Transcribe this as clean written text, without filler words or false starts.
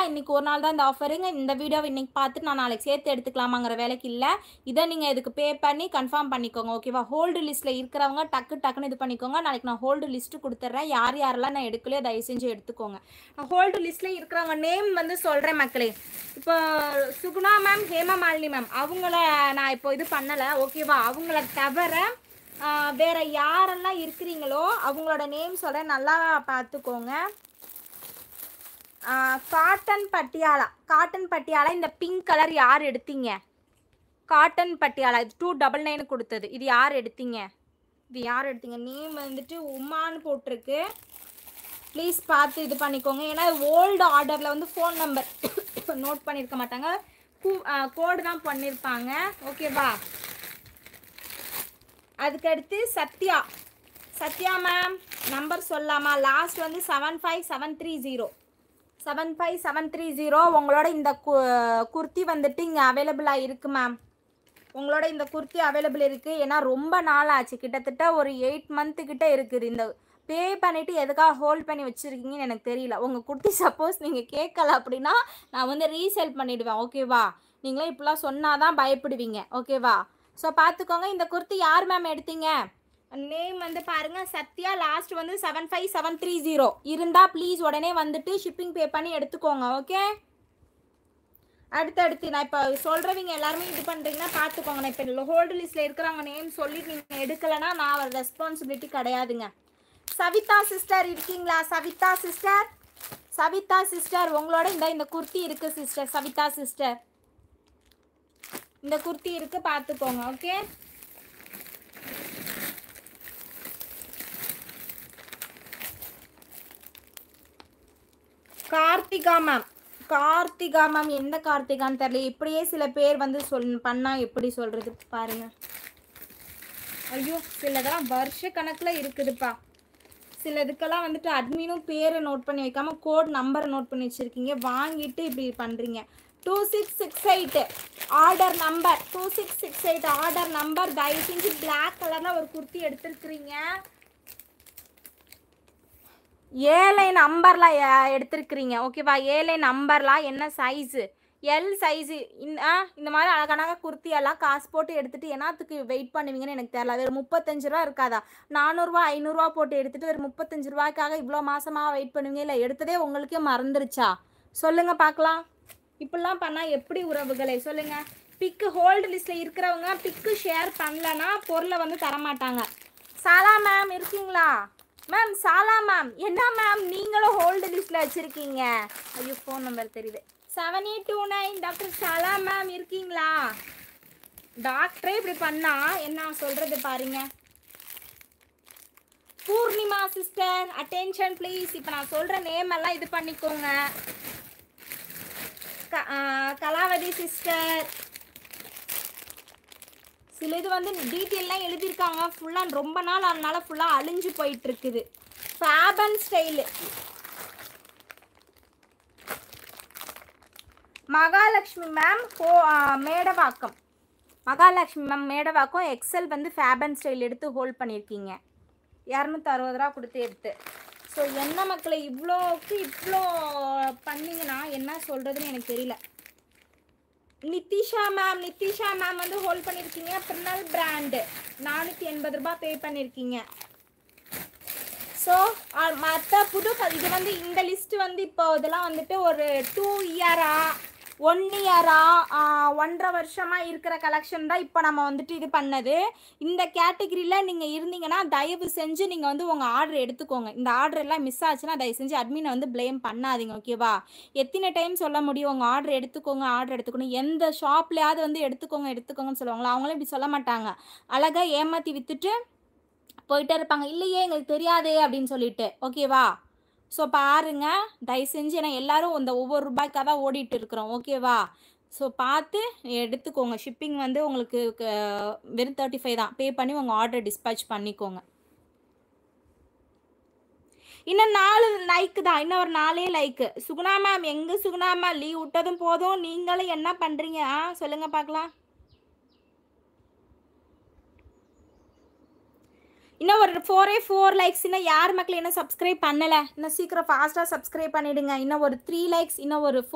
இன்றைக்கி ஒரு நாள் தான் இந்த ஆஃபருங்க. இந்த வீடியோவை இன்றைக்கி பார்த்துட்டு நான் நாளைக்கு சேர்த்து எடுத்துக்கலாமாங்கிற வேலைக்கு இல்லை. இதை நீங்கள் இதுக்கு பே பண்ணி கன்ஃபார்ம் பண்ணிக்கோங்க. ஓகேவா? ஹோல்டு லிஸ்ட்டில் இருக்கிறவங்க டக்குன்னு இது பண்ணிக்கோங்க. நாளைக்கு நான் ஹோல்டு லிஸ்ட்டு கொடுத்துட்றேன். யாரெல்லாம் நான் எடுக்கலையோ தயவு செஞ்சு எடுத்துக்கோங்க. நான் ஹோல்டு லிஸ்ட்டில் இருக்கிறவங்க நேம் வந்து சொல்கிறேன் மக்களே. இப்போ சுகுணா மேம், ஹேமா மாலினி மேம் அவங்கள நான் இப்போ இது பண்ணலை. ஓகேவா? அவங்கள தவிர வேறு யாரெல்லாம் இருக்கிறீங்களோ அவங்களோட நேம் சொல்கிறேன், நல்லா பார்த்துக்கோங்க. காட்டன் பட்டியாலா இந்த பிங்க் கலர் யார் எடுத்தீங்க? காட்டன் பட்டியாலா இது 299 கொடுத்தது. இது யார் எடுத்தீங்க? நேம் வந்துட்டு உமான்னு போட்டிருக்கு. ப்ளீஸ் பார்த்து இது பண்ணிக்கோங்க. ஏன்னா ஓல்டு ஆர்டரில் வந்து ஃபோன் நம்பர் நோட் பண்ணியிருக்க மாட்டாங்க, கோடு தான் பண்ணியிருப்பாங்க. ஓகேவா? அதுக்கடுத்து சத்யா மேம் நம்பர் சொல்லாமா? லாஸ்ட் வந்து 75730. உங்களோட இந்த குர்த்தி வந்துட்டு இங்கே அவைலபிளாக இருக்குது மேம். உங்களோட இந்த குர்த்தி அவைலபிள் இருக்குது. ஏன்னா ரொம்ப நாள் ஆச்சு, கிட்டத்தட்ட ஒரு 8 மந்த்து கிட்டே இருக்குது. இந்த பே பண்ணிவிட்டு எதுக்காக ஹோல்ட் பண்ணி வச்சுருக்கீங்கன்னு எனக்கு தெரியல. உங்கள் குர்த்தி சப்போஸ் நீங்கள் கேட்கல அப்படின்னா நான் வந்து ரீசேல் பண்ணிவிடுவேன். ஓகேவா? நீங்களே இப்படிலாம் சொன்னால் தான் பயப்படுவீங்க. ஓகேவா? ஸோ பார்த்துக்கோங்க. இந்த குர்த்தி யார் மேம் எடுத்தீங்க? நேம் வந்து பாருங்கள், சத்யா. லாஸ்ட் வந்து 75730 இருந்தால் ப்ளீஸ் உடனே வந்துட்டு ஷிப்பிங் பே பண்ணி எடுத்துக்கோங்க. ஓகே? அடுத்து நான் இப்போ சொல்கிறவங்க எல்லாருமே இது பண்ணுறீங்கன்னா பார்த்துக்கோங்க. நான் இப்போ ஹோல்டு லிஸ்ட்டில் இருக்கிறவங்க நேம் சொல்லிட்டு நீங்கள் எடுக்கலைன்னா நான் ரெஸ்பான்சிபிலிட்டி கிடையாதுங்க. சவிதா சிஸ்டர் இருக்கீங்களா? சவிதா சிஸ்டர் உங்களோட இந்த குர்த்தி இருக்குது சிஸ்டர். சவிதா சிஸ்டர் இந்த குர்த்தி இருக்குது, பார்த்துக்கோங்க. ஓகே? கார்த்திகா மேம் எந்த கார்த்திகான்னு தெரியல. இப்படியே சில பேர் வந்து பண்ணால் எப்படி சொல்கிறது பாருங்கள். ஐயோ, சிலதெல்லாம் வருஷ கணக்கில் இருக்குதுப்பா. சிலதுக்கெல்லாம் வந்துட்டு அட்மினும் பேரை நோட் பண்ணி வைக்காமல் கோட் நம்பரை நோட் பண்ணி வச்சுருக்கீங்க. வாங்கிட்டு இப்படி பண்ணுறீங்க. 2668 ஆர்டர் நம்பர் 2668 ஆர்டர் நம்பர். தயவு செஞ்சு பிளாக் கலரில் ஒரு குர்த்தி எடுத்துருக்குறீங்க. 7 நம்பர்லாம் எடுத்துருக்குறீங்க. ஓகேவா? 7 நம்பர்லாம் என்ன சைஸு? L size. இந்த மாதிரி அழகான குர்த்தியெல்லாம் காசு போட்டு எடுத்துகிட்டு என்னத்துக்கு வெயிட் பண்ணுவீங்கன்னு எனக்கு தெரியல. வெறும் 35 ரூபா இருக்காதா? 400 500 போட்டு எடுத்துகிட்டு வெறும் 35 ரூபாய்க்காக இவ்வளோ மாதமாக வெயிட் பண்ணுவீங்க? இல்லை எடுத்ததே உங்களுக்கே மறந்துருச்சா? சொல்லுங்கள் பார்க்கலாம். இப்படிலாம் பண்ணால் எப்படி உறவுகளை சொல்லுங்கள். பிக்கு ஹோல்டு லிஸ்ட்டில் இருக்கிறவங்க பிக்கு ஷேர் பண்ணலன்னா பொருளை வந்து தரமாட்டாங்க. சாலா மேம் இருக்கீங்களா? மேம் சாலா மேம் என்ன மேம் நீங்களும் ஹோல்டு லிஸ்ட்டில் வச்சுருக்கீங்க? ஐயோ, ஃபோன் நம்பர் தெரியுது. 7829 டாக்டர் சாலா மேம் இருக்கீங்களா? டாக்டரே இப்படி பண்ணால் என்ன சொல்கிறது பாருங்க. Purnima sister attention please. இப்போ நான் சொல்கிற நேம் எல்லாம் இது பண்ணிக்கோங்க. கலாவதி சிஸ்டர் சில இது வந்து டீட்டெயிலாம் எழுதியிருக்காங்க. ஃபுல்லாக ரொம்ப நாள் அதனால ஃபுல்லாக அழிஞ்சு போயிட்டுருக்குது. ஃபேபன் style Mahalakshmi ma'am Medavakkam excel வந்து ஃபேபன் ஸ்டைல் எடுத்து ஹோல்ட் பண்ணியிருக்கீங்க. 260 ரூபா கொடுத்து எடுத்து. ஸோ என்ன மக்களை இவ்வளோ பண்ணிங்கன்னா என்ன சொல்கிறதுன்னு எனக்கு தெரியல. நித்திஷா மேம் வந்து ஹோல்ட் பண்ணியிருக்கீங்க. பிரினல் பிராண்டு 480 ரூபா பே பண்ணியிருக்கீங்க. ஸோ மற்ற இது வந்து இந்த லிஸ்ட்டு வந்து இப்போ இதெல்லாம் வந்துட்டு ஒரு 2 இயரா 1 இயரா 1.5 வருஷமாக இருக்கிற கலெக்ஷன் தான் இப்போ நம்ம வந்துட்டு இது பண்ணது. இந்த கேட்டகிரியில் நீங்கள் இருந்தீங்கன்னா தயவு செஞ்சு நீங்கள் வந்து உங்கள் ஆர்டர் எடுத்துக்கோங்க. இந்த ஆர்டர் எல்லாம் மிஸ் ஆச்சுன்னா தயவு செஞ்சு அட்மினை வந்து ப்ளேம் பண்ணாதீங்க. ஓகேவா? எத்தனை டைம் சொல்ல முடியும் உங்கள் ஆர்டர் எடுத்துக்கணும். எந்த ஷாப்லையாவது வந்து எடுத்துக்கோங்கன்னு சொல்லுவாங்களா? அவங்களும் இப்படி சொல்ல மாட்டாங்க. அழகாக ஏமாற்றி விற்றுட்டு போயிட்டே இருப்பாங்க. இல்லையே எங்களுக்கு தெரியாதே அப்படின்னு சொல்லிட்டு. ஓகேவா? ஸோ பாருங்கள் தயவு செஞ்சு. ஏன்னா எல்லோரும் இந்த ஒவ்வொரு ரூபாய்க்காக தான் ஓடிட்டு இருக்கிறோம். ஓகேவா? ஸோ பார்த்து எடுத்துக்கோங்க. ஷிப்பிங் வந்து உங்களுக்கு வெறும் 35 தான். பே பண்ணி உங்கள் ஆர்டர் டிஸ்பேச் பண்ணிக்கோங்க. இன்னும் 4 லைக்கு தான். இன்னும் ஒரு 4 லைக்கு. சுகுணா மேம் எங்கே சுகுணா மேம் லீவ் விட்டதும் போதும், நீங்களும் என்ன பண்ணுறீங்க? சொல்லுங்கள் பார்க்கலாம். இன்னும் ஒரு 4 லைக்ஸ். இன்னும் யார் மக்கள் என்ன சப்ஸ்கிரைப் பண்ணலை? இன்னும் சீக்கிரம் ஃபாஸ்ட்டாக சப்ஸ்கிரைப் பண்ணிவிடுங்க. இன்னும் ஒரு 3 லைக்ஸ். இன்னும் ஒரு 4